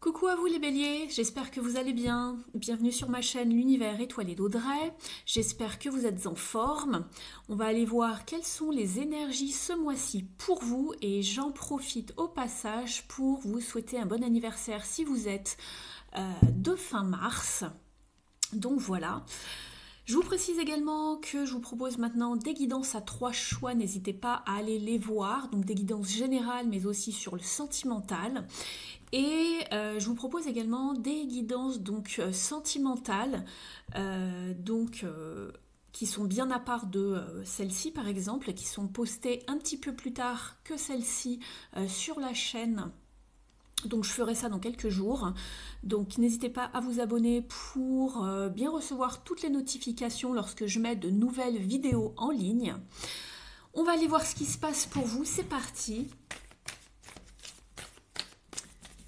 Coucou à vous les béliers, j'espère que vous allez bien. Bienvenue sur ma chaîne L'Univers étoilé d'Audrey. J'espère que vous êtes en forme. On va aller voir quelles sont les énergies ce mois-ci pour vous et j'en profite au passage pour vous souhaiter un bon anniversaire si vous êtes de fin mars. Donc voilà. Je vous précise également que je vous propose maintenant des guidances à 3 choix, n'hésitez pas à aller les voir, donc des guidances générales mais aussi sur le sentimental. Et je vous propose également des guidances donc sentimentales, qui sont bien à part de celles-ci par exemple, qui sont postées un petit peu plus tard que celles-ci sur la chaîne. Donc je ferai ça dans quelques jours. Donc n'hésitez pas à vous abonner pour bien recevoir toutes les notifications lorsque je mets de nouvelles vidéos en ligne. On va aller voir ce qui se passe pour vous. C'est parti.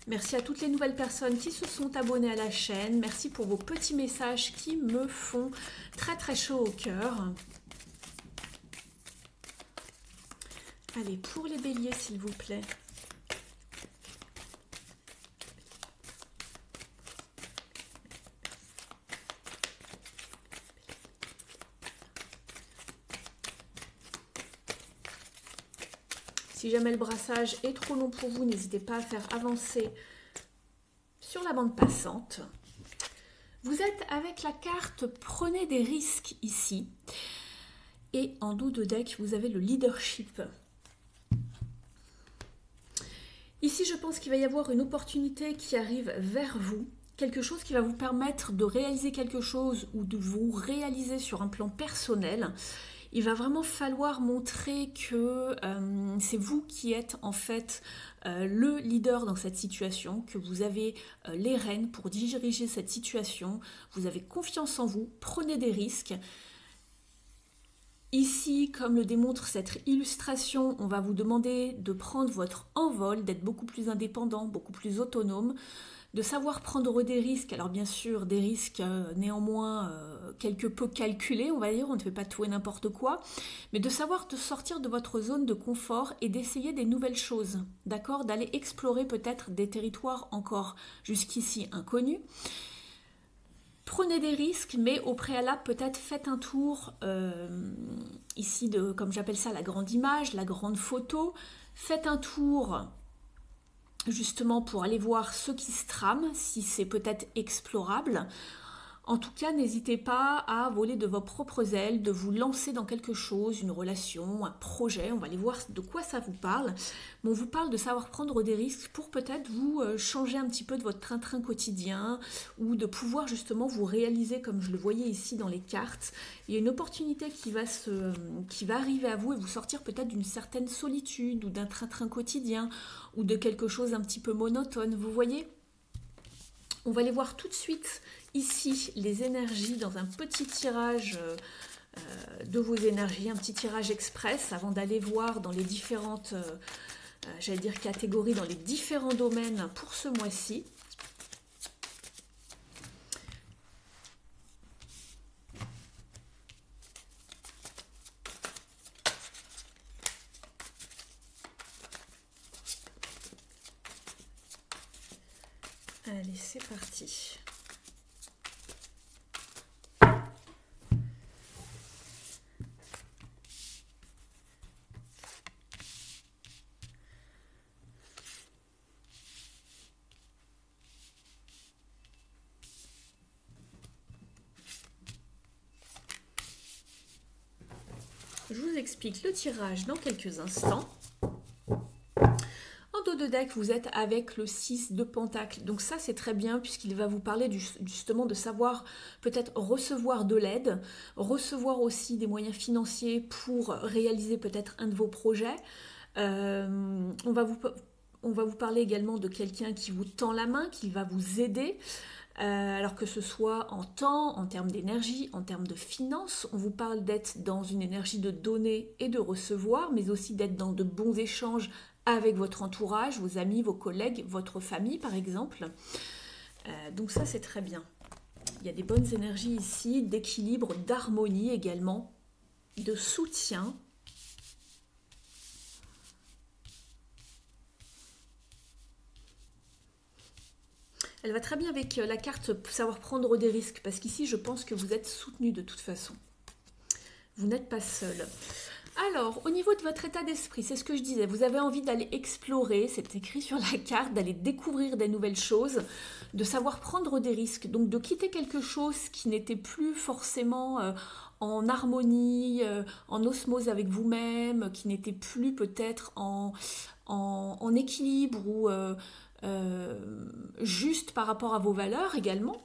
Merci à toutes les nouvelles personnes qui se sont abonnées à la chaîne. Merci pour vos petits messages qui me font très très chaud au cœur. Allez, pour les béliers s'il vous plaît. Si jamais le brassage est trop long pour vous, n'hésitez pas à faire avancer sur la bande passante. Vous êtes avec la carte « Prenez des risques » ici. Et en dos de deck, vous avez le leadership. Ici, je pense qu'il va y avoir une opportunité qui arrive vers vous. Quelque chose qui va vous permettre de réaliser quelque chose ou de vous réaliser sur un plan personnel. Il va vraiment falloir montrer que c'est vous qui êtes en fait le leader dans cette situation, que vous avez les rênes pour diriger cette situation, vous avez confiance en vous, prenez des risques. Ici, comme le démontre cette illustration, on va vous demander de prendre votre envol, d'être beaucoup plus indépendant, beaucoup plus autonome, de savoir prendre des risques, alors bien sûr des risques néanmoins quelque peu calculés, on va dire, on ne fait pas tout et n'importe quoi, mais de savoir de sortir de votre zone de confort et d'essayer des nouvelles choses, d'accord, d'aller explorer peut-être des territoires encore jusqu'ici inconnus. Prenez des risques, mais au préalable, peut-être faites un tour ici de, comme j'appelle ça, la grande image, la grande photo. Faites un tour justement pour aller voir ce qui se trame, si c'est peut-être explorable. En tout cas, n'hésitez pas à voler de vos propres ailes, de vous lancer dans quelque chose, une relation, un projet. On va aller voir de quoi ça vous parle. Mais on vous parle de savoir prendre des risques pour peut-être vous changer un petit peu de votre train-train quotidien ou de pouvoir justement vous réaliser comme je le voyais ici dans les cartes. Il y a une opportunité qui va arriver à vous et vous sortir peut-être d'une certaine solitude ou d'un train-train quotidien ou de quelque chose un petit peu monotone. Vous voyez ? On va aller voir tout de suite ici les énergies dans un petit tirage de vos énergies, un petit tirage express avant d'aller voir dans les différentes, j'allais dire catégories, dans les différents domaines pour ce mois-ci. Allez, c'est parti. Je vous explique le tirage dans quelques instants. En dos de deck, vous êtes avec le 6 de Pentacle. Donc ça, c'est très bien puisqu'il va vous parler justement de savoir peut-être recevoir de l'aide, recevoir aussi des moyens financiers pour réaliser peut-être un de vos projets. On va vous parler également de quelqu'un qui vous tend la main, qui va vous aider. Alors que ce soit en temps, en termes d'énergie, en termes de finances, on vous parle d'être dans une énergie de donner et de recevoir, mais aussi d'être dans de bons échanges avec votre entourage, vos amis, vos collègues, votre famille par exemple. Donc ça c'est très bien. Il y a des bonnes énergies ici, d'équilibre, d'harmonie également, de soutien. Elle va très bien avec la carte savoir prendre des risques, parce qu'ici, je pense que vous êtes soutenu de toute façon. Vous n'êtes pas seul. Alors, au niveau de votre état d'esprit, c'est ce que je disais, vous avez envie d'aller explorer, c'est écrit sur la carte, d'aller découvrir des nouvelles choses, de savoir prendre des risques, donc de quitter quelque chose qui n'était plus forcément en harmonie, en osmose avec vous-même, qui n'était plus peut-être en équilibre ou juste par rapport à vos valeurs également.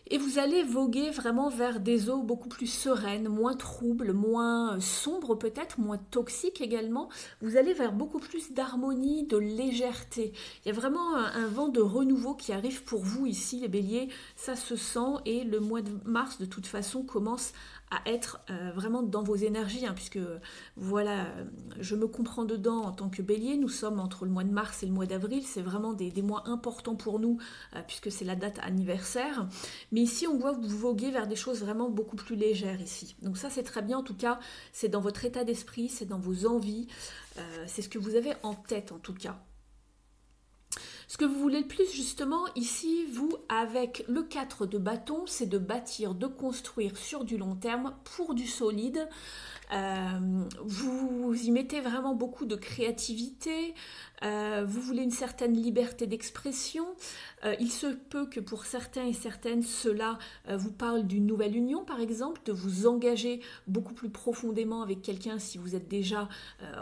Et vous allez voguer vraiment vers des eaux beaucoup plus sereines, moins troubles, moins sombres peut-être, moins toxiques également. Vous allez vers beaucoup plus d'harmonie, de légèreté. Il y a vraiment un vent de renouveau qui arrive pour vous ici, les béliers. Ça se sent et le mois de mars, de toute façon, commence à être vraiment dans vos énergies, hein, puisque voilà, je me comprends dedans en tant que bélier. Nous sommes entre le mois de mars et le mois d'avril. C'est vraiment des mois importants pour nous, puisque c'est la date anniversaire. Mais ici, on voit que vous voguez vers des choses vraiment beaucoup plus légères ici. Donc ça, c'est très bien. En tout cas, c'est dans votre état d'esprit, c'est dans vos envies. C'est ce que vous avez en tête, en tout cas. Ce que vous voulez le plus, justement, ici, vous, avec le 4 de bâton, c'est de bâtir, de construire sur du long terme pour du solide. Vous y mettez vraiment beaucoup de créativité, vous voulez une certaine liberté d'expression. Il se peut que pour certains et certaines, cela vous parle d'une nouvelle union, par exemple, de vous engager beaucoup plus profondément avec quelqu'un si vous êtes déjà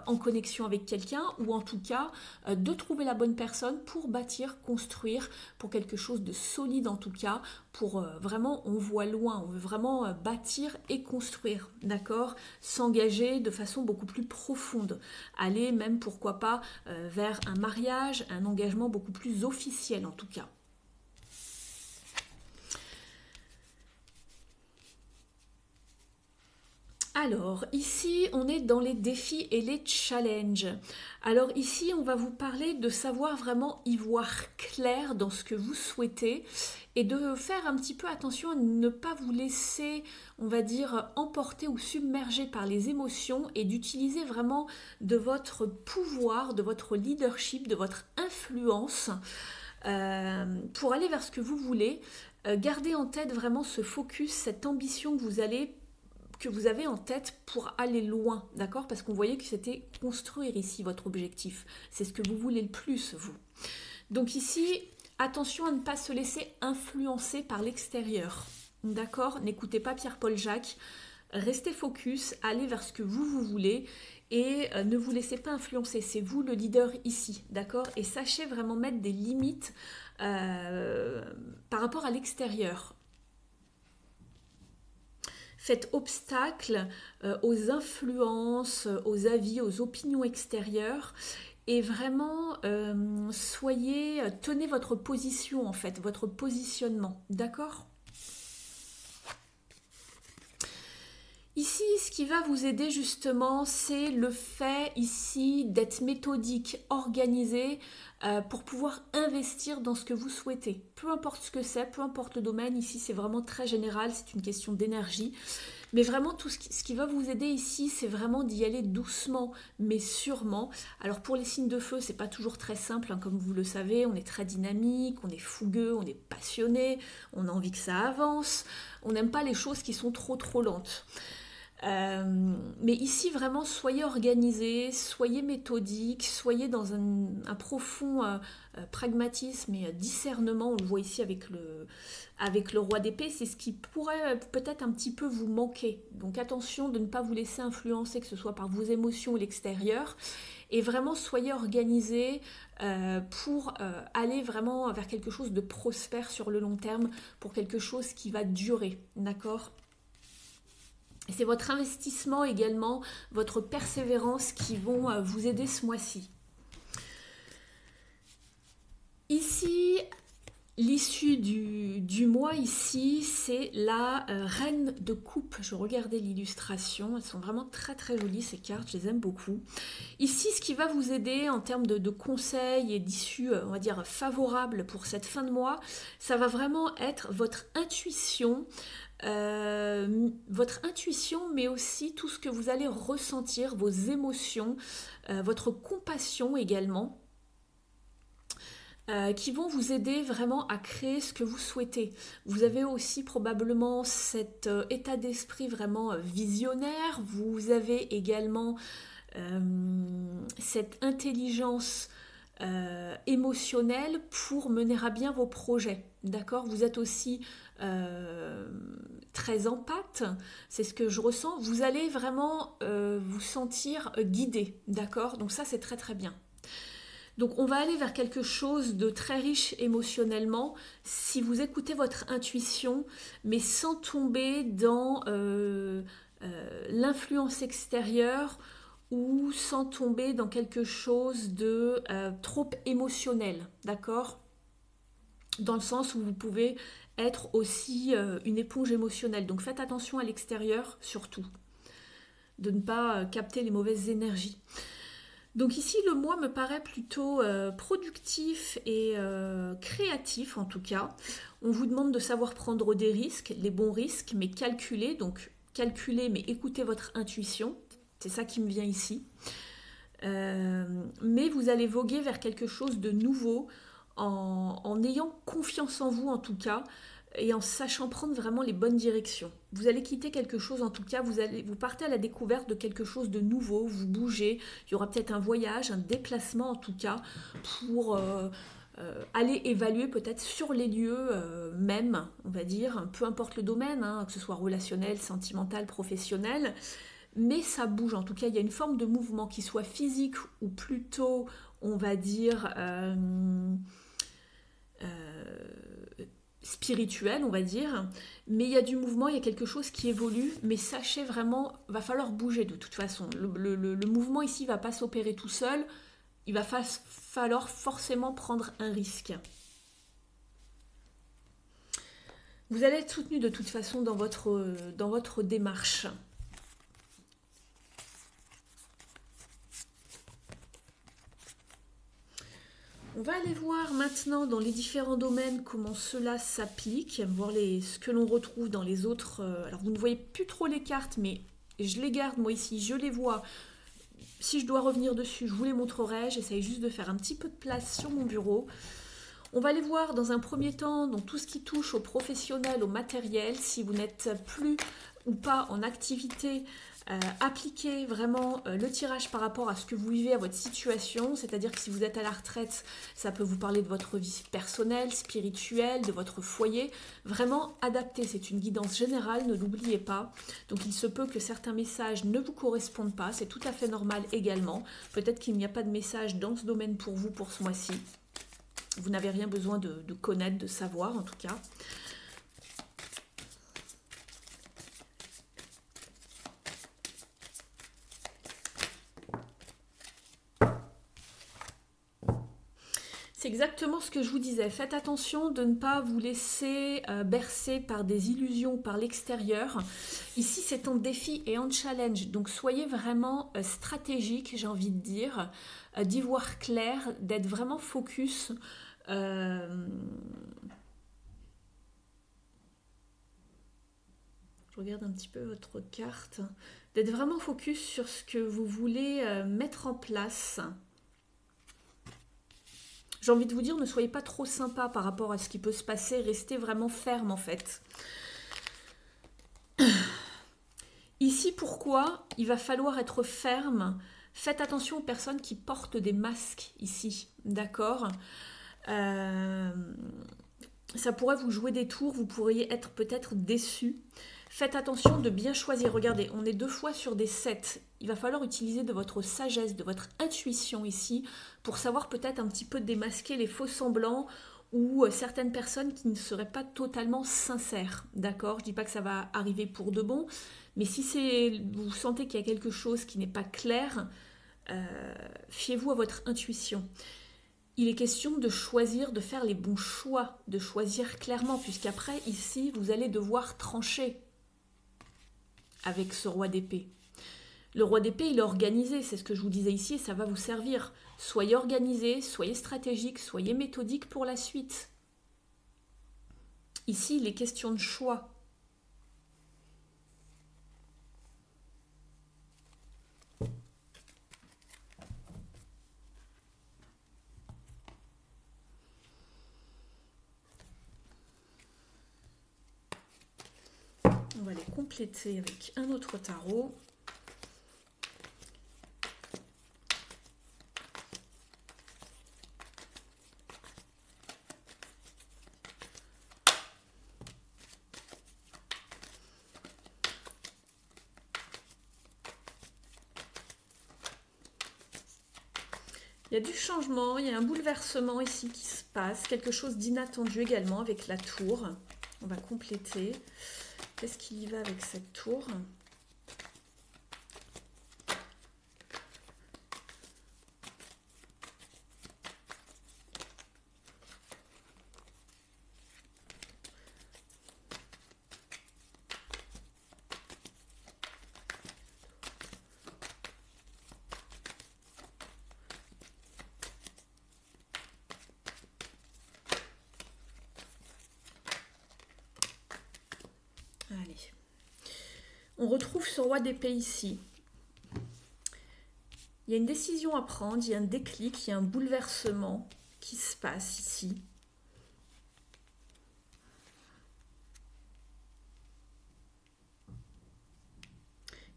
en connexion avec quelqu'un, ou en tout cas de trouver la bonne personne pour bâtir, construire, pour quelque chose de solide en tout cas, pour vraiment, on voit loin, on veut vraiment bâtir et construire, d'accord ? S'engager de façon beaucoup plus profonde, aller même, pourquoi pas, vers un mariage, un engagement beaucoup plus officiel en tout cas. Alors, ici, on est dans les défis et les challenges. Alors ici, on va vous parler de savoir vraiment y voir clair dans ce que vous souhaitez et de faire un petit peu attention à ne pas vous laisser, on va dire, emporter ou submerger par les émotions et d'utiliser vraiment de votre pouvoir, de votre leadership, de votre influence pour aller vers ce que vous voulez. Gardez en tête vraiment ce focus, cette ambition que vous avez en tête pour aller loin, d'accord? Parce qu'on voyait que c'était construire ici votre objectif. C'est ce que vous voulez le plus, vous. Donc ici, attention à ne pas se laisser influencer par l'extérieur, d'accord? N'écoutez pas Pierre-Paul Jacques. Restez focus, allez vers ce que vous voulez et ne vous laissez pas influencer. C'est vous le leader ici, d'accord? Et sachez vraiment mettre des limites par rapport à l'extérieur. Faites obstacle aux influences, aux avis, aux opinions extérieures et vraiment tenez votre position en fait, votre positionnement, d'accord ? Ici, ce qui va vous aider justement, c'est le fait ici d'être méthodique, organisé pour pouvoir investir dans ce que vous souhaitez. Peu importe ce que c'est, peu importe le domaine, ici c'est vraiment très général, c'est une question d'énergie. Mais vraiment, tout ce qui va vous aider ici, c'est vraiment d'y aller doucement, mais sûrement. Alors pour les signes de feu, c'est pas toujours très simple, hein, comme vous le savez, on est très dynamique, on est fougueux, on est passionné, on a envie que ça avance, on n'aime pas les choses qui sont trop lentes. Mais ici vraiment soyez organisés, soyez méthodiques, soyez dans un profond pragmatisme et discernement. On le voit ici avec le roi d'épée, c'est ce qui pourrait peut-être un petit peu vous manquer. Donc attention de ne pas vous laisser influencer, que ce soit par vos émotions ou l'extérieur. Et vraiment soyez organisés pour aller vraiment vers quelque chose de prospère sur le long terme, pour quelque chose qui va durer, d'accord ? Et c'est votre investissement également, votre persévérance qui vont vous aider ce mois-ci. Ici, l'issue du mois ici, c'est la reine de coupe. Je regardais l'illustration, elles sont vraiment très jolies ces cartes, je les aime beaucoup. Ici, ce qui va vous aider en termes de conseils et d'issues, on va dire, favorables pour cette fin de mois, ça va vraiment être votre intuition, mais aussi tout ce que vous allez ressentir, vos émotions, votre compassion également. qui vont vous aider vraiment à créer ce que vous souhaitez. Vous avez aussi probablement cet état d'esprit vraiment visionnaire. Vous avez également cette intelligence émotionnelle pour mener à bien vos projets. D'accord? Vous êtes aussi très empathe, c'est ce que je ressens. Vous allez vraiment vous sentir guidé. D'accord? Donc ça, c'est très très bien. Donc on va aller vers quelque chose de très riche émotionnellement si vous écoutez votre intuition, mais sans tomber dans l'influence extérieure ou sans tomber dans quelque chose de trop émotionnel, d'accord? Dans le sens où vous pouvez être aussi une éponge émotionnelle. Donc faites attention à l'extérieur surtout, de ne pas capter les mauvaises énergies. Donc ici, le mois me paraît plutôt productif et créatif en tout cas. On vous demande de savoir prendre des risques, les bons risques, mais calculer. Donc calculer, mais écoutez votre intuition. C'est ça qui me vient ici. Mais vous allez voguer vers quelque chose de nouveau en ayant confiance en vous en tout cas et en sachant prendre vraiment les bonnes directions. Vous allez quitter quelque chose en tout cas, vous partez à la découverte de quelque chose de nouveau, vous bougez, il y aura peut-être un voyage, un déplacement en tout cas pour aller évaluer peut-être sur les lieux même, on va dire, peu importe le domaine, hein, que ce soit relationnel, sentimental, professionnel, mais ça bouge en tout cas, il y a une forme de mouvement qui soit physique ou plutôt, on va dire, spirituel, on va dire, mais il y a du mouvement, il y a quelque chose qui évolue, mais sachez vraiment, va falloir bouger de toute façon. Le mouvement ici ne va pas s'opérer tout seul, il va falloir forcément prendre un risque. Vous allez être soutenu de toute façon dans votre démarche. On va aller voir maintenant dans les différents domaines comment cela s'applique, voir ce que l'on retrouve dans les autres. Alors vous ne voyez plus trop les cartes, mais je les garde moi ici, je les vois. Si je dois revenir dessus, je vous les montrerai. J'essaye juste de faire un petit peu de place sur mon bureau. On va aller voir dans un premier temps dans tout ce qui touche au professionnel, au matériel. Si vous n'êtes plus ou pas en activité, appliquez vraiment le tirage par rapport à ce que vous vivez, à votre situation. C'est-à-dire que si vous êtes à la retraite, ça peut vous parler de votre vie personnelle, spirituelle, de votre foyer. Vraiment adaptez, c'est une guidance générale, ne l'oubliez pas. Donc il se peut que certains messages ne vous correspondent pas, c'est tout à fait normal également. Peut-être qu'il n'y a pas de message dans ce domaine pour vous pour ce mois-ci. Vous n'avez rien besoin de connaître, de savoir en tout cas. C'est exactement ce que je vous disais. Faites attention de ne pas vous laisser bercer par des illusions par l'extérieur. Ici, c'est en défi et en challenge. Donc, soyez vraiment stratégique, j'ai envie de dire, d'y voir clair, d'être vraiment focus. Je regarde un petit peu votre carte. D'être vraiment focus sur ce que vous voulez mettre en place. J'ai envie de vous dire, ne soyez pas trop sympa par rapport à ce qui peut se passer. Restez vraiment ferme en fait. Ici, pourquoi il va falloir être ferme? Faites attention aux personnes qui portent des masques ici, d'accord? Ça pourrait vous jouer des tours, vous pourriez être peut-être déçu. Faites attention de bien choisir. Regardez, on est 2 fois sur des 7. Il va falloir utiliser de votre sagesse, de votre intuition ici, pour savoir peut-être un petit peu démasquer les faux semblants ou certaines personnes qui ne seraient pas totalement sincères. D'accord? Je ne dis pas que ça va arriver pour de bon, mais si vous sentez qu'il y a quelque chose qui n'est pas clair, fiez-vous à votre intuition. Il est question de choisir, de faire les bons choix, de choisir clairement, puisqu'après, ici, vous allez devoir trancher avec ce roi d'épée. Le roi d'épée, il est organisé, c'est ce que je vous disais ici, et ça va vous servir. Soyez organisé, soyez stratégique, soyez méthodique pour la suite. Ici, il est question de choix. va les compléter avec un autre tarot. Il y a du changement, il y a un bouleversement ici qui se passe, quelque chose d'inattendu également avec la tour. On va compléter. Qu'est-ce qui y va avec cette tour ? Allez. On retrouve ce roi d'épée ici. Il y a une décision à prendre, il y a un déclic, il y a un bouleversement qui se passe ici.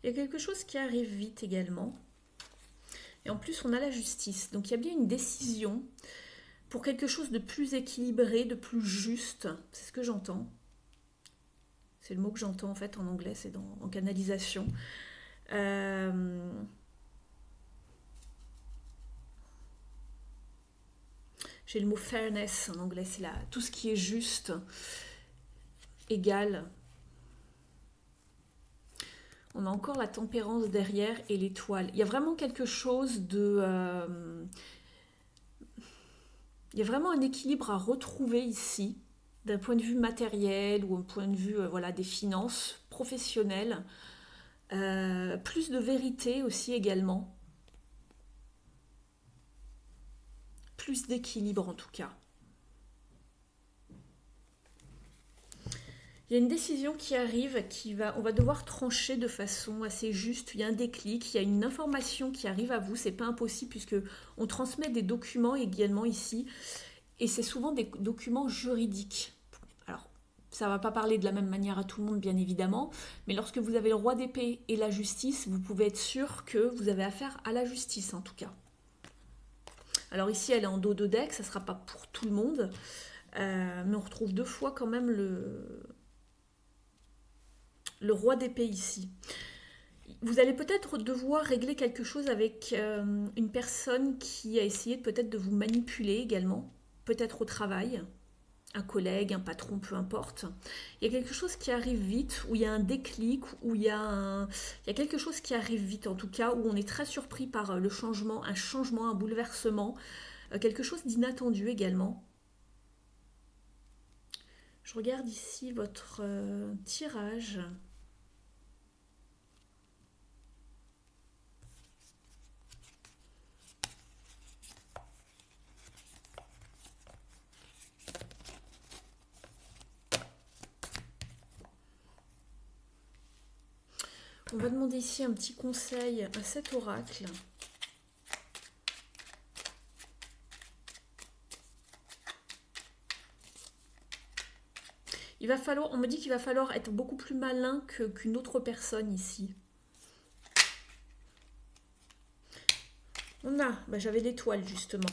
Il y a quelque chose qui arrive vite également. Et en plus, on a la justice. Donc, il y a bien une décision pour quelque chose de plus équilibré, de plus juste. C'est ce que j'entends. C'est le mot que j'entends en fait en anglais, c'est en canalisation. J'ai le mot fairness en anglais, c'est tout ce qui est juste, égal. On a encore la tempérance derrière et l'étoile. Il y a vraiment quelque chose de... il y a vraiment un équilibre à retrouver ici, d'un point de vue matériel ou un point de vue voilà, des finances professionnelles. Plus de vérité aussi également. Plus d'équilibre en tout cas. Il y a une décision qui arrive, on va devoir trancher de façon assez juste. Il y a un déclic, il y a une information qui arrive à vous. C'est pas impossible puisque on transmet des documents également ici. Et c'est souvent des documents juridiques. Alors, ça ne va pas parler de la même manière à tout le monde, bien évidemment. Mais lorsque vous avez le roi d'épée et la justice, vous pouvez être sûr que vous avez affaire à la justice, en tout cas. Alors ici, elle est en dos de deck. Ça ne sera pas pour tout le monde. Mais on retrouve deux fois quand même le roi d'épée ici. Vous allez peut-être devoir régler quelque chose avec une personne qui a essayé peut-être de vous manipuler également. Peut-être au travail, un collègue, un patron, peu importe. Il y a quelque chose qui arrive vite, où il y a un déclic, où il y a quelque chose qui arrive vite en tout cas, où on est très surpris par le changement, un bouleversement, quelque chose d'inattendu également. Je regarde ici votre tirage. On va demander ici un petit conseil à cet oracle. On me dit qu'il va falloir être beaucoup plus malin qu'une autre personne ici. J'avais l'étoile justement.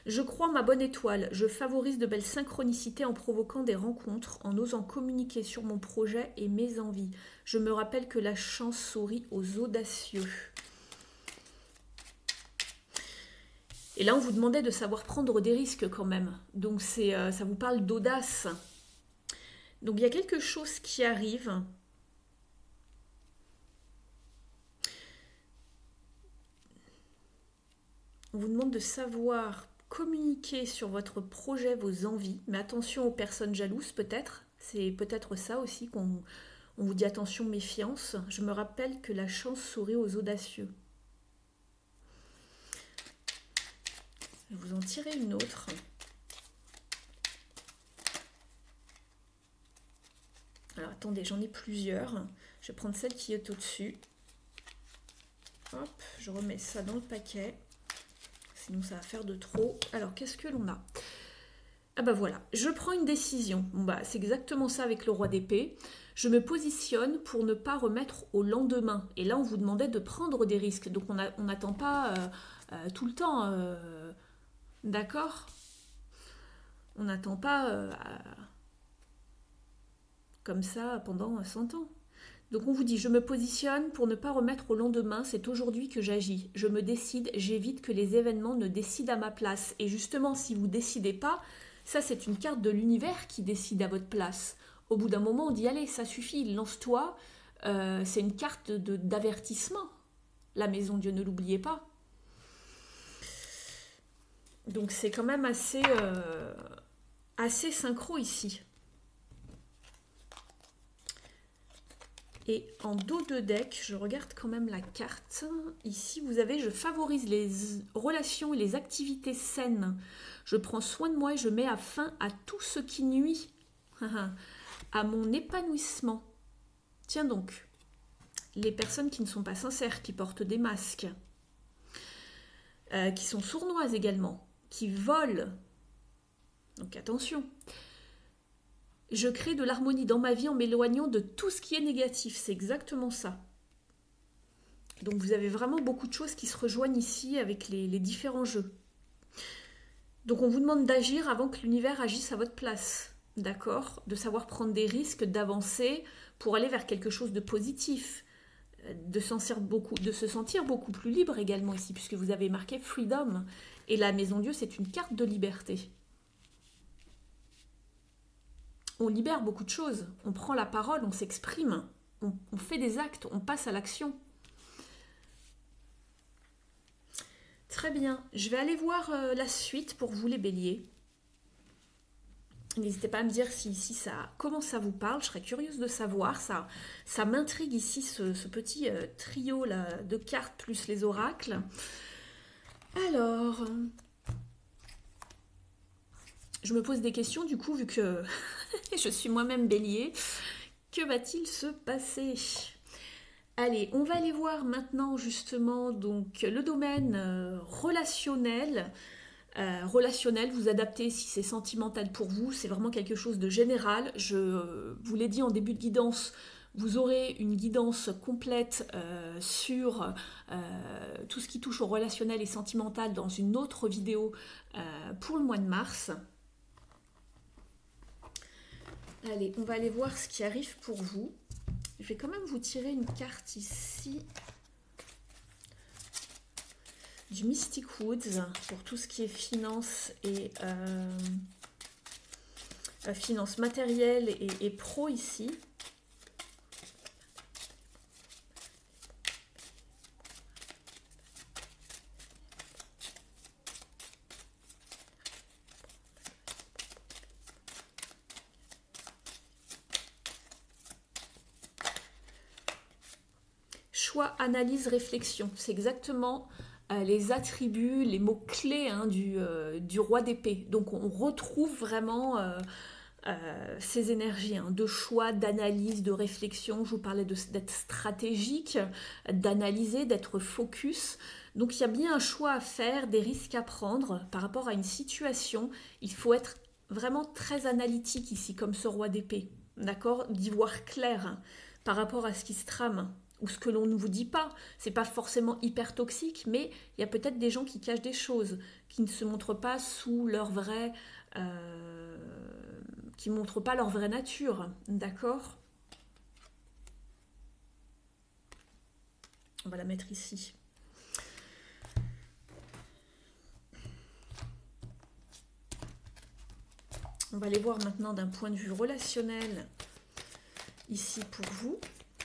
Je crois ma bonne étoile. Je favorise de belles synchronicités en provoquant des rencontres, en osant communiquer sur mon projet et mes envies. Je me rappelle que la chance sourit aux audacieux. Et là, on vous demandait de savoir prendre des risques quand même. Donc ça vous parle d'audace. Donc il y a quelque chose qui arrive. On vous demande de savoir communiquer sur votre projet, vos envies. Mais attention aux personnes jalouses peut-être. C'est peut-être ça aussi qu'on vous dit attention, méfiance. Je me rappelle que la chance sourit aux audacieux. Je vais vous en tirer une autre. Alors attendez, j'en ai plusieurs. Je vais prendre celle qui est au-dessus. Hop, je remets ça dans le paquet. Sinon ça va faire de trop. Alors qu'est-ce que l'on a? Ah bah voilà, je prends une décision. Bon bah c'est exactement ça avec le roi d'épée. Je me positionne pour ne pas remettre au lendemain. Et là on vous demandait de prendre des risques. Donc on n'attend pas tout le temps. D'accord? On n'attend pas comme ça pendant 100 ans. Donc on vous dit, je me positionne pour ne pas remettre au lendemain, c'est aujourd'hui que j'agis. Je me décide, j'évite que les événements ne décident à ma place. Et justement, si vous ne décidez pas, ça c'est une carte de l'univers qui décide à votre place. Au bout d'un moment, on dit, allez, ça suffit, lance-toi. C'est une carte d'avertissement. La maison Dieu, ne l'oubliez pas. Donc c'est quand même assez synchro ici. Et en dos de deck, je regarde quand même la carte. Ici, vous avez « Je favorise les relations et les activités saines. Je prends soin de moi et je mets fin à tout ce qui nuit à mon épanouissement. » Tiens donc, les personnes qui ne sont pas sincères, qui portent des masques, qui sont sournoises également, qui volent. Donc attention. Je crée de l'harmonie dans ma vie en m'éloignant de tout ce qui est négatif. C'est exactement ça. Donc vous avez vraiment beaucoup de choses qui se rejoignent ici avec les différents jeux. Donc on vous demande d'agir avant que l'univers agisse à votre place. D'accord? De savoir prendre des risques, d'avancer pour aller vers quelque chose de positif. De se sentir beaucoup plus libre également ici, puisque vous avez marqué Freedom. Et la Maison Dieu, c'est une carte de liberté. On libère beaucoup de choses, on prend la parole, on s'exprime, on fait des actes, on passe à l'action. Très bien, je vais aller voir la suite pour vous les béliers. N'hésitez pas à me dire si ici comment ça vous parle, je serais curieuse de savoir. Ça m'intrigue ici ce petit trio là, de cartes plus les oracles. Alors, je me pose des questions du coup vu que je suis moi-même bélier. Que va-t-il se passer? Allez, on va aller voir maintenant justement donc le domaine relationnel. Relationnel, vous adaptez si c'est sentimental pour vous, c'est vraiment quelque chose de général. Je vous l'ai dit en début de guidance, vous aurez une guidance complète sur tout ce qui touche au relationnel et sentimental dans une autre vidéo pour le mois de mars. Allez, on va aller voir ce qui arrive pour vous. Je vais quand même vous tirer une carte ici du Mystic Woods pour tout ce qui est finance et finance matérielle et pro ici. Choix, analyse, réflexion. C'est exactement les attributs, les mots-clés hein, du roi d'épée. Donc on retrouve vraiment ces énergies hein, de choix, d'analyse, de réflexion. Je vous parlais d'être stratégique, d'analyser, d'être focus. Donc il y a bien un choix à faire, des risques à prendre par rapport à une situation. Il faut être vraiment très analytique ici, comme ce roi d'épée. D'accord? D'y voir clair hein, par rapport à ce qui se trame. Ou ce que l'on ne vous dit pas. C'est pas forcément hyper toxique, mais il y a peut-être des gens qui cachent des choses, qui ne se montrent pas sous leur vraie... qui ne montrent pas leur vraie nature. D'accord? On va la mettre ici. On va aller voir maintenant d'un point de vue relationnel, ici pour vous.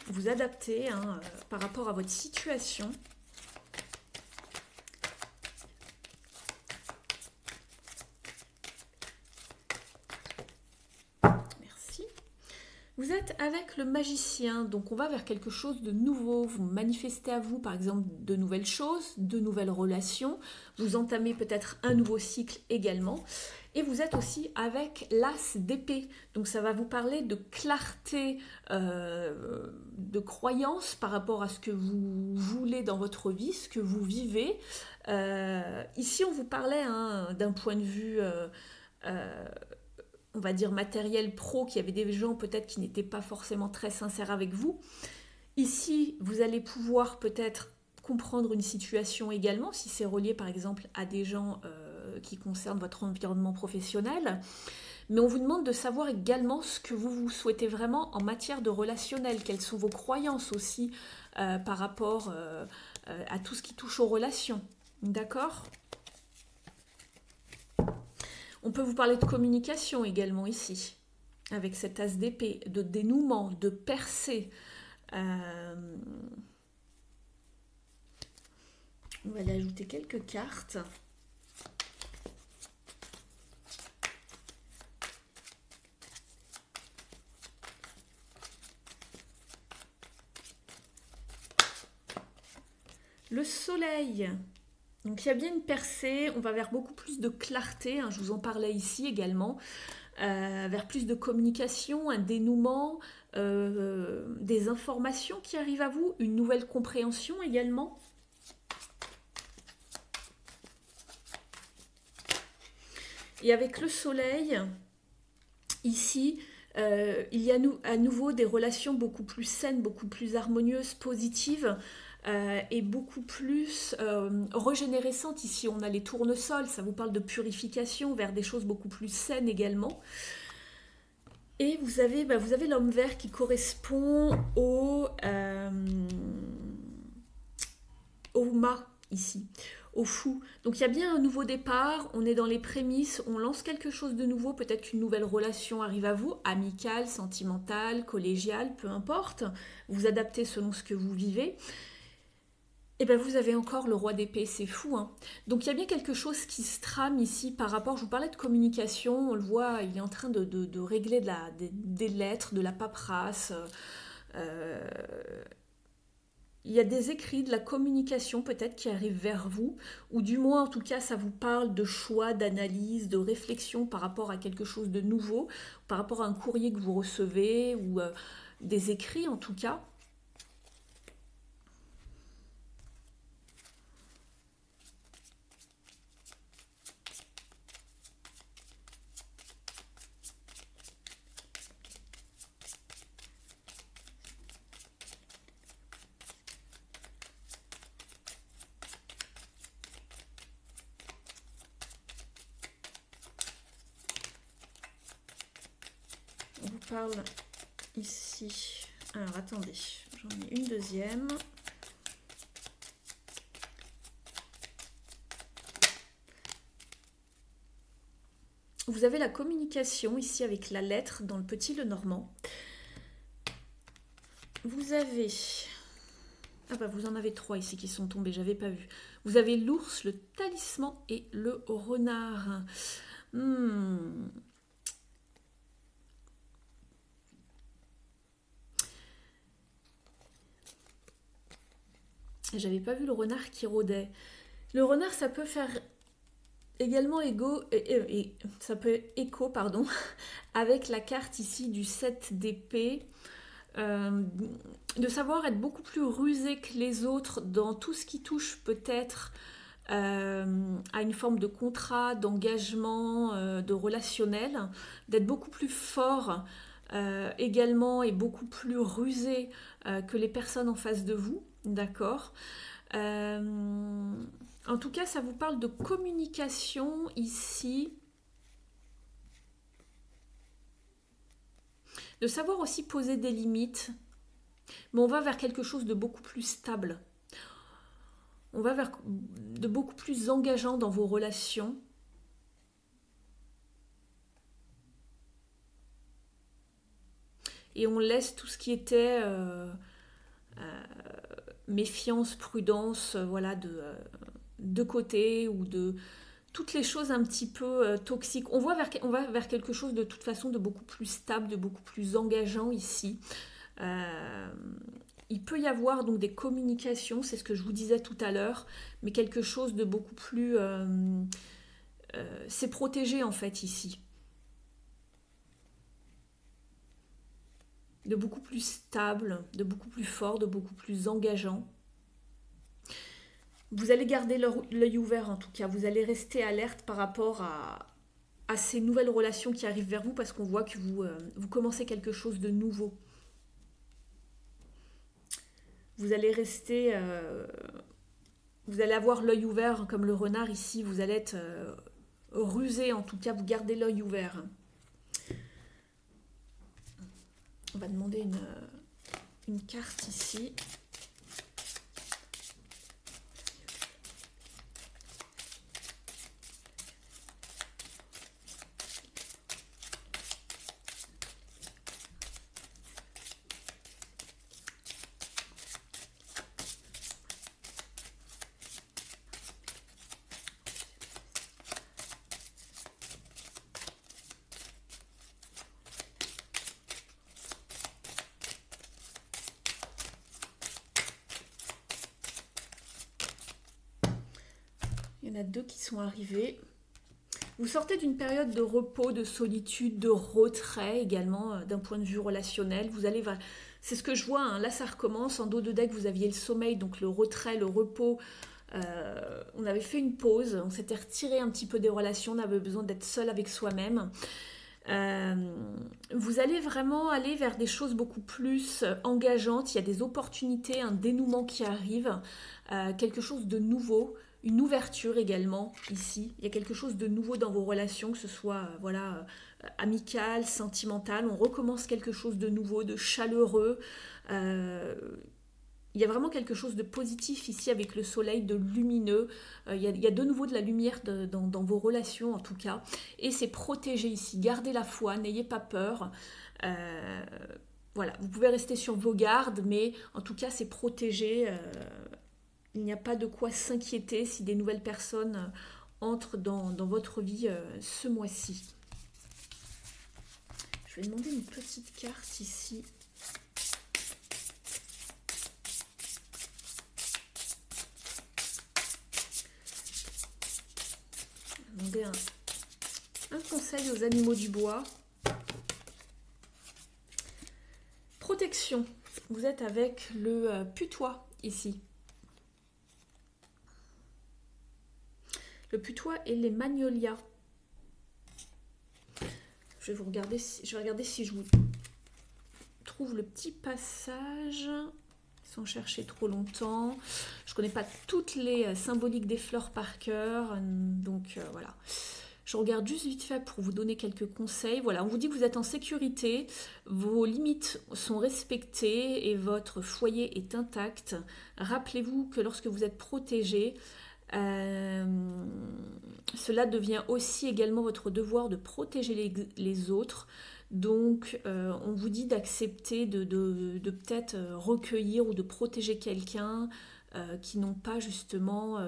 Vous adapter hein, par rapport à votre situation. Merci. Vous êtes avec le magicien, donc on va vers quelque chose de nouveau. Vous manifestez à vous, par exemple, de nouvelles choses, de nouvelles relations. Vous entamez peut-être un nouveau cycle également. Et vous êtes aussi avec l'as d'épée. Donc ça va vous parler de clarté, de croyance par rapport à ce que vous voulez dans votre vie, ce que vous vivez. Ici, on vous parlait hein, d'un point de vue on va dire matériel pro, qu'il y avait des gens peut-être qui n'étaient pas forcément très sincères avec vous. Ici, vous allez pouvoir peut-être comprendre une situation également, si c'est relié par exemple à des gens qui concernent votre environnement professionnel. Mais on vous demande de savoir également ce que vous souhaitez vraiment en matière de relationnel, quelles sont vos croyances aussi par rapport à tout ce qui touche aux relations. D'accord ? On peut vous parler de communication également ici, avec cet as d'épée, de dénouement, de percée. On va aller ajouter quelques cartes. Le soleil. Donc il y a bien une percée, on va vers beaucoup plus de clarté, hein, je vous en parlais ici également, vers plus de communication, un dénouement, des informations qui arrivent à vous, une nouvelle compréhension également. Et avec le soleil, ici, il y a à nouveau des relations beaucoup plus saines, beaucoup plus harmonieuses, positives, et beaucoup plus régénérescentes. Ici, on a les tournesols, ça vous parle de purification vers des choses beaucoup plus saines également. Et vous avez l'homme vert qui correspond au mât ici, au fou. Donc il y a bien un nouveau départ, on est dans les prémices, on lance quelque chose de nouveau, peut-être qu'une nouvelle relation arrive à vous, amicale, sentimentale, collégiale, peu importe. Vous adaptez selon ce que vous vivez. Et bien vous avez encore le roi d'épée, c'est fou, hein. Donc il y a bien quelque chose qui se trame ici par rapport, je vous parlais de communication, on le voit, il est en train de régler des lettres, de la paperasse. Il y a des écrits, de la communication peut-être qui arrivent vers vous, ou du moins en tout cas ça vous parle de choix, d'analyse, de réflexion par rapport à quelque chose de nouveau, par rapport à un courrier que vous recevez, ou des écrits en tout cas. On vous parle ici. Alors attendez, j'en ai une deuxième. Vous avez la communication ici avec la lettre dans le petit Lenormand. Vous avez... Ah bah vous en avez 3 ici qui sont tombés, j'avais pas vu. Vous avez l'ours, le talisman et le renard. J'avais pas vu le renard qui rôdait. Le renard, ça peut faire également ça peut écho, pardon, avec la carte ici du 7 d'épée. De savoir être beaucoup plus rusé que les autres dans tout ce qui touche peut-être à une forme de contrat, d'engagement, de relationnel, d'être beaucoup plus fort également et beaucoup plus rusé que les personnes en face de vous, d'accord. En tout cas, ça vous parle de communication ici. De savoir aussi poser des limites, mais on va vers quelque chose de beaucoup plus stable. On va vers de beaucoup plus engageant dans vos relations. Et on laisse tout ce qui était méfiance, prudence, voilà, de côté, ou de toutes les choses un petit peu toxiques. On va vers quelque chose de toute façon de beaucoup plus stable, de beaucoup plus engageant ici. Il peut y avoir donc des communications, c'est ce que je vous disais tout à l'heure, mais quelque chose de beaucoup plus... c'est protégé en fait ici. De beaucoup plus stable, de beaucoup plus fort, de beaucoup plus engageant. Vous allez garder l'œil ouvert en tout cas, vous allez rester alerte par rapport à à ces nouvelles relations qui arrivent vers vous parce qu'on voit que vous commencez quelque chose de nouveau. Vous allez rester... vous allez avoir l'œil ouvert comme le renard ici. Vous allez être rusé, en tout cas, vous gardez l'œil ouvert. On va demander une carte ici. Il y en a deux qui sont arrivés. Vous sortez d'une période de repos, de solitude, de retrait également d'un point de vue relationnel. Vous allez, c'est ce que je vois, hein. Là ça recommence. En dos de deck, vous aviez le sommeil, donc le retrait, le repos. On avait fait une pause, on s'était retiré un petit peu des relations, on avait besoin d'être seul avec soi-même. Vous allez vraiment aller vers des choses beaucoup plus engageantes. Il y a des opportunités, un dénouement qui arrive, quelque chose de nouveau. Une ouverture également ici. Il y a quelque chose de nouveau dans vos relations, que ce soit amical, sentimental. On recommence quelque chose de nouveau, de chaleureux. Il y a vraiment quelque chose de positif ici avec le soleil, de lumineux. Il y a de nouveau de la lumière dans vos relations en tout cas. Et c'est protégé ici. Gardez la foi, n'ayez pas peur. Voilà, vous pouvez rester sur vos gardes, mais en tout cas c'est protégé. Il n'y a pas de quoi s'inquiéter si des nouvelles personnes entrent dans votre vie ce mois-ci. Je vais demander une petite carte ici. Je vais demander un conseil aux animaux du bois. Protection. Vous êtes avec le putois ici. Le putois et les magnolias. Je vais regarder si je vous trouve le petit passage sans chercher trop longtemps. Je ne connais pas toutes les symboliques des fleurs par cœur, donc voilà. Je regarde juste vite fait pour vous donner quelques conseils. Voilà, on vous dit que vous êtes en sécurité, vos limites sont respectées et votre foyer est intact. Rappelez-vous que lorsque vous êtes protégé, cela devient aussi également votre devoir de protéger les autres. Donc on vous dit d'accepter de peut-être recueillir ou de protéger quelqu'un qui n'ont pas justement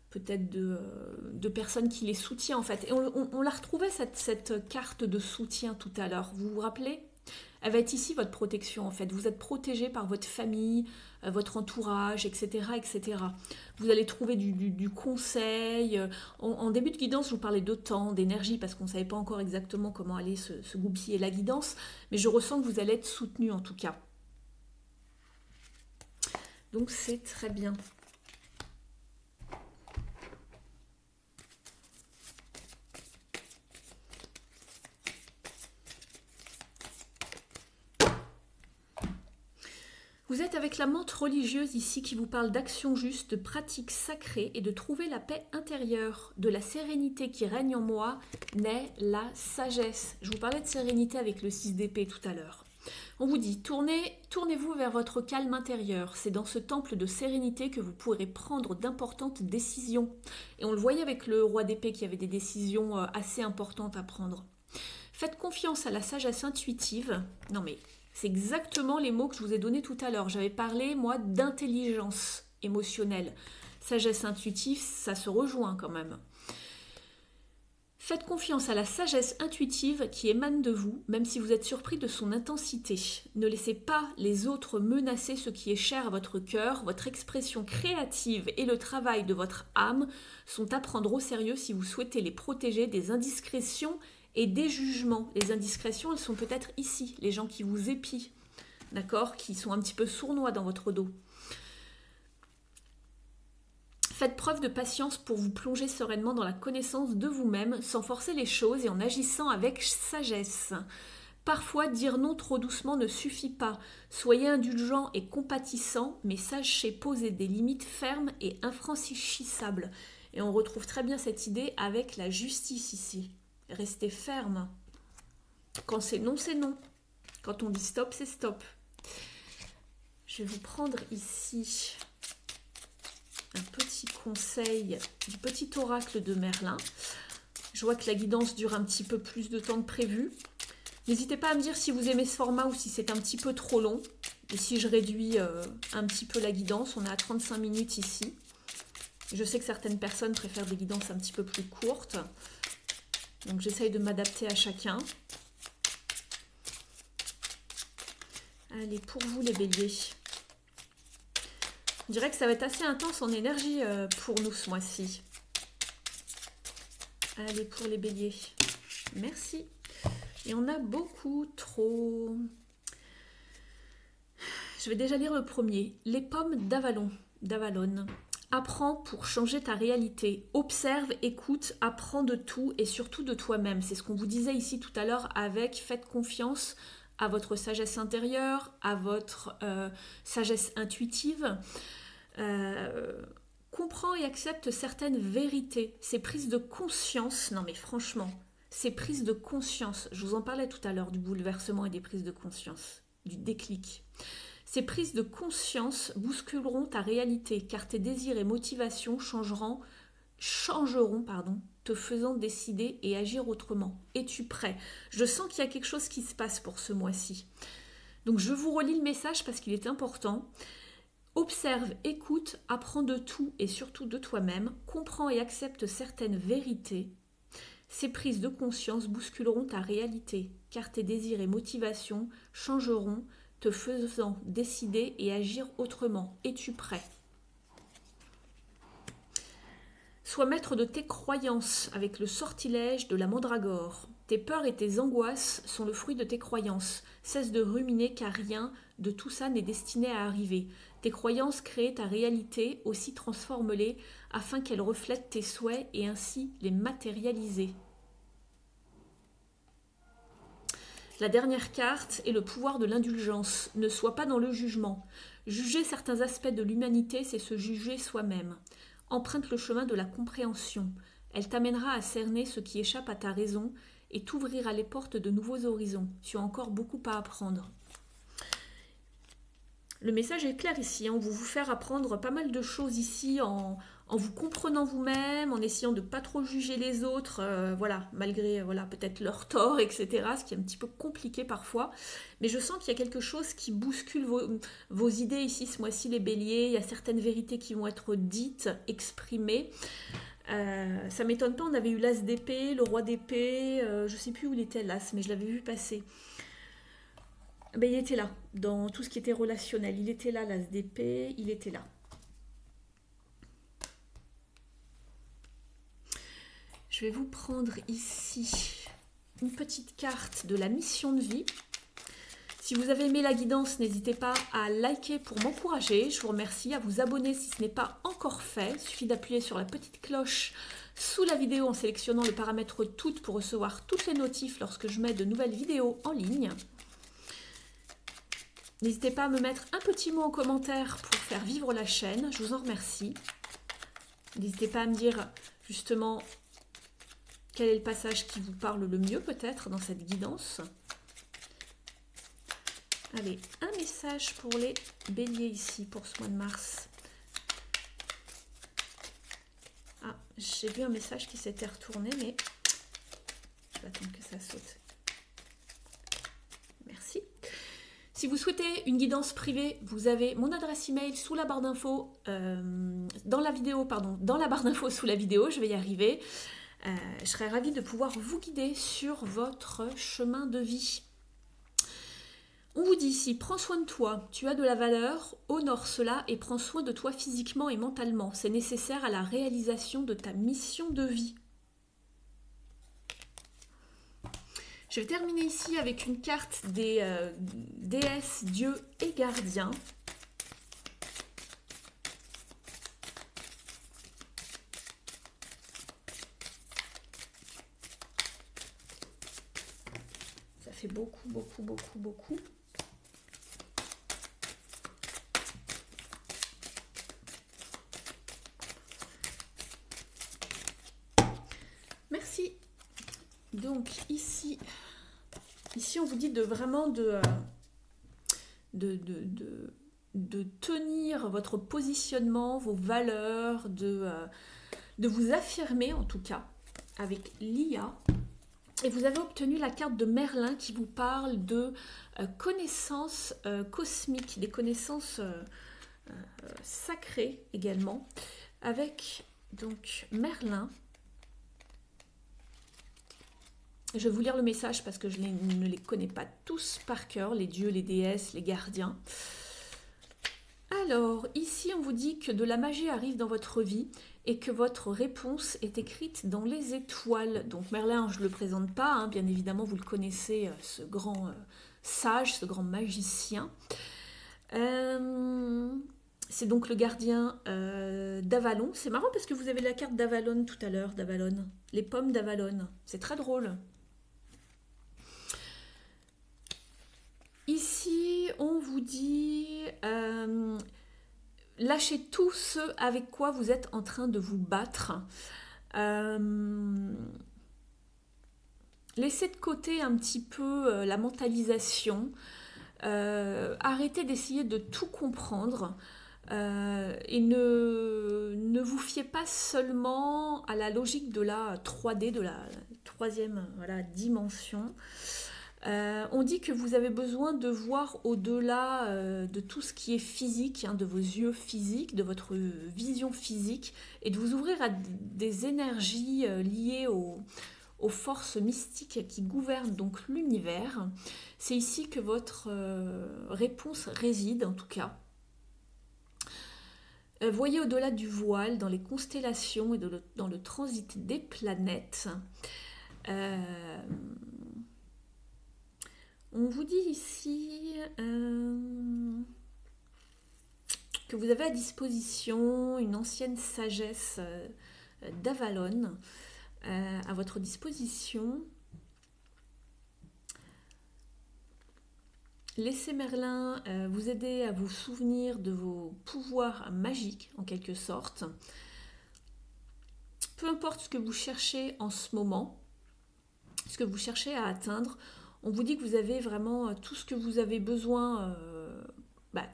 peut-être de personnes qui les soutiennent en fait. Et on la retrouvait cette carte de soutien tout à l'heure, vous vous rappelez ? Elle va être ici votre protection en fait. Vous êtes protégé par votre famille, votre entourage, etc., etc. Vous allez trouver du conseil. En début de guidance, je vous parlais de temps, d'énergie, parce qu'on ne savait pas encore exactement comment allait se goupiller la guidance. Mais je ressens que vous allez être soutenu en tout cas. Donc c'est très bien. Vous êtes avec la menthe religieuse ici qui vous parle d'action juste, de pratiques sacrées et de trouver la paix intérieure. De la sérénité qui règne en moi naît la sagesse. Je vous parlais de sérénité avec le 6 d'épée tout à l'heure. On vous dit, tournez-vous vers votre calme intérieur. C'est dans ce temple de sérénité que vous pourrez prendre d'importantes décisions. Et on le voyait avec le roi d'épée qui avait des décisions assez importantes à prendre. Faites confiance à la sagesse intuitive. Non mais... c'est exactement les mots que je vous ai donnés tout à l'heure. J'avais parlé, moi, d'intelligence émotionnelle. Sagesse intuitive, ça se rejoint quand même. Faites confiance à la sagesse intuitive qui émane de vous, même si vous êtes surpris de son intensité. Ne laissez pas les autres menacer ce qui est cher à votre cœur. Votre expression créative et le travail de votre âme sont à prendre au sérieux si vous souhaitez les protéger des indiscrétions et des jugements. Les indiscrétions, elles sont peut-être ici, les gens qui vous épient, d'accord, qui sont un petit peu sournois dans votre dos. Faites preuve de patience pour vous plonger sereinement dans la connaissance de vous-même, sans forcer les choses et en agissant avec sagesse. Parfois, dire non trop doucement ne suffit pas. Soyez indulgent et compatissant, mais sachez poser des limites fermes et infranchissables. Et on retrouve très bien cette idée avec la justice ici. Restez ferme. Quand c'est non, c'est non. Quand on dit stop, c'est stop. Je vais vous prendre ici un petit conseil du petit oracle de Merlin. Je vois que la guidance dure un petit peu plus de temps que prévu. N'hésitez pas à me dire si vous aimez ce format ou si c'est un petit peu trop long. Et si je réduis un petit peu la guidance, on est à 35 minutes ici. Je sais que certaines personnes préfèrent des guidances un petit peu plus courtes. Donc j'essaye de m'adapter à chacun. Allez, pour vous les béliers. Je dirais que ça va être assez intense en énergie pour nous ce mois-ci. Allez, pour les béliers. Merci. Et on a beaucoup trop. Je vais déjà lire le premier. Les pommes d'Avalon. Apprends pour changer ta réalité. Observe, écoute, apprends de tout et surtout de toi-même. C'est ce qu'on vous disait ici tout à l'heure avec faites confiance à votre sagesse intérieure, à votre sagesse intuitive. Comprends et accepte certaines vérités. Ces prises de conscience, non mais franchement, ces prises de conscience, je vous en parlais tout à l'heure du bouleversement et des prises de conscience, du déclic. Ces prises de conscience bousculeront ta réalité car tes désirs et motivations changeront, te faisant décider et agir autrement. Es-tu prêt? Je sens qu'il y a quelque chose qui se passe pour ce mois-ci. Donc je vous relis le message parce qu'il est important. Observe, écoute, apprends de tout et surtout de toi-même. Comprends et accepte certaines vérités. Ces prises de conscience bousculeront ta réalité car tes désirs et motivations changeront, te faisant décider et agir autrement. Es-tu prêt? Sois maître de tes croyances avec le sortilège de la mandragore. Tes peurs et tes angoisses sont le fruit de tes croyances. Cesse de ruminer car rien de tout ça n'est destiné à arriver. Tes croyances créent ta réalité, aussi transforme-les afin qu'elles reflètent tes souhaits et ainsi les matérialiser. La dernière carte est le pouvoir de l'indulgence. Ne sois pas dans le jugement. Juger certains aspects de l'humanité, c'est se juger soi-même. Emprunte le chemin de la compréhension. Elle t'amènera à cerner ce qui échappe à ta raison et t'ouvrira les portes de nouveaux horizons. Tu as encore beaucoup à apprendre. Le message est clair ici. On va vous faire apprendre pas mal de choses ici en vous comprenant vous-même, en essayant de ne pas trop juger les autres, malgré peut-être leur tort, etc. Ce qui est un petit peu compliqué parfois. Mais je sens qu'il y a quelque chose qui bouscule vos idées ici ce mois-ci, les béliers. Il y a certaines vérités qui vont être dites, exprimées. Ça m'étonne pas, on avait eu l'as d'épée, le roi d'épée, je sais plus où il était l'as, mais je l'avais vu passer. Ben, il était là, dans tout ce qui était relationnel. Il était là, l'as d'épée, il était là. Je vais vous prendre ici une petite carte de la mission de vie. Si vous avez aimé la guidance, n'hésitez pas à liker pour m'encourager. Je vous remercie, à vous abonner si ce n'est pas encore fait. Il suffit d'appuyer sur la petite cloche sous la vidéo en sélectionnant le paramètre toutes pour recevoir toutes les notifs lorsque je mets de nouvelles vidéos en ligne. N'hésitez pas à me mettre un petit mot en commentaire pour faire vivre la chaîne. Je vous en remercie. N'hésitez pas à me dire justement quel est le passage qui vous parle le mieux peut-être dans cette guidance. Allez, un message pour les béliers ici pour ce mois de mars. Ah, j'ai vu un message qui s'était retourné, mais je vais attendre que ça saute. Merci. Si vous souhaitez une guidance privée, vous avez mon adresse email sous la barre d'infos, dans la barre d'infos sous la vidéo, je vais y arriver. Je serais ravie de pouvoir vous guider sur votre chemin de vie. On vous dit ici, prends soin de toi, tu as de la valeur, honore cela et prends soin de toi physiquement et mentalement. C'est nécessaire à la réalisation de ta mission de vie. Je vais terminer ici avec une carte des déesses, dieux et gardiens. fait beaucoup, beaucoup, beaucoup, beaucoup. Merci. Donc ici on vous dit de vraiment de tenir votre positionnement, vos valeurs, de vous affirmer en tout cas avec l'IA. Et vous avez obtenu la carte de Merlin qui vous parle de connaissances cosmiques, des connaissances sacrées également, avec donc Merlin. Je vais vous lire le message parce que je ne les connais pas tous par cœur, les dieux, les déesses, les gardiens. Alors, ici, on vous dit que de la magie arrive dans votre vie et que votre réponse est écrite dans les étoiles. Donc Merlin, je ne le présente pas, hein, bien évidemment, vous le connaissez, ce grand sage, ce grand magicien. C'est donc le gardien d'Avalon. C'est marrant parce que vous avez la carte d'Avalon tout à l'heure, d'Avalon. Les pommes d'Avalon. C'est très drôle. Ici, on vous dit lâchez tout ce avec quoi vous êtes en train de vous battre. Laissez de côté un petit peu la mentalisation. Arrêtez d'essayer de tout comprendre. Et ne vous fiez pas seulement à la logique de la 3D, de la troisième dimension. On dit que vous avez besoin de voir au-delà de tout ce qui est physique, hein, de vos yeux physiques, de votre vision physique, et de vous ouvrir à des énergies liées aux forces mystiques qui gouvernent donc l'univers. C'est ici que votre réponse réside, en tout cas. Voyez au-delà du voile, dans les constellations et dans le transit des planètes. On vous dit ici que vous avez à disposition une ancienne sagesse d'Avalon à votre disposition. Laissez Merlin vous aider à vous souvenir de vos pouvoirs magiques, en quelque sorte. Peu importe ce que vous cherchez en ce moment, ce que vous cherchez à atteindre, on vous dit que vous avez vraiment tout ce que vous avez besoin,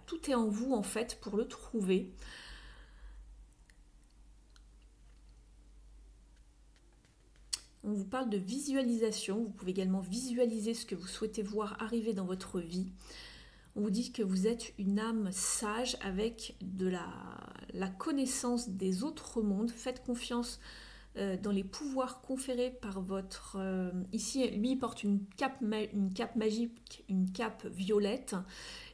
tout est en vous en fait pour le trouver. On vous parle de visualisation, vous pouvez également visualiser ce que vous souhaitez voir arriver dans votre vie. On vous dit que vous êtes une âme sage avec de la connaissance des autres mondes. Faites confiance dans les pouvoirs conférés par votre... ici, lui, il porte une cape magique, une cape violette.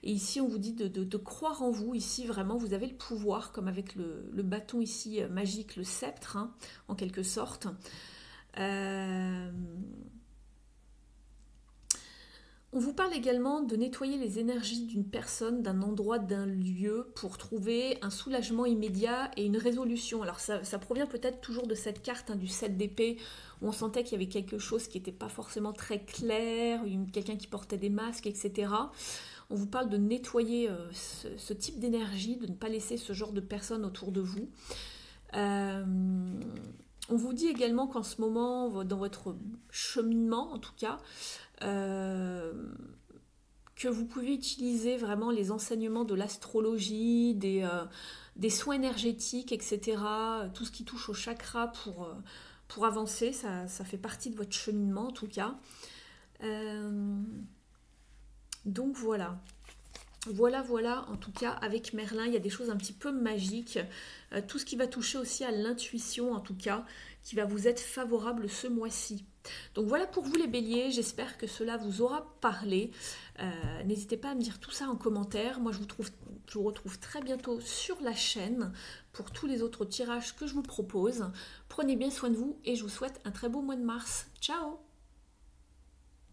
Et ici, on vous dit de croire en vous. Ici, vraiment, vous avez le pouvoir, comme avec le bâton ici magique, le sceptre, hein, en quelque sorte. On vous parle également de nettoyer les énergies d'une personne, d'un endroit, d'un lieu pour trouver un soulagement immédiat et une résolution. Alors ça provient peut-être toujours de cette carte, hein, du 7 d'épée, où on sentait qu'il y avait quelque chose qui n'était pas forcément très clair, quelqu'un qui portait des masques, etc. On vous parle de nettoyer ce type d'énergie, de ne pas laisser ce genre de personnes autour de vous. On vous dit également qu'en ce moment, dans votre cheminement en tout cas, que vous pouvez utiliser vraiment les enseignements de l'astrologie, des soins énergétiques, etc. Tout ce qui touche au chakra pour avancer, ça fait partie de votre cheminement en tout cas. Donc voilà. Voilà, en tout cas, avec Merlin, il y a des choses un petit peu magiques. Tout ce qui va toucher aussi à l'intuition, en tout cas, qui va vous être favorable ce mois-ci. Donc voilà pour vous les béliers, j'espère que cela vous aura parlé. N'hésitez pas à me dire tout ça en commentaire. Moi, je vous retrouve très bientôt sur la chaîne pour tous les autres tirages que je vous propose. Prenez bien soin de vous et je vous souhaite un très beau mois de mars. Ciao!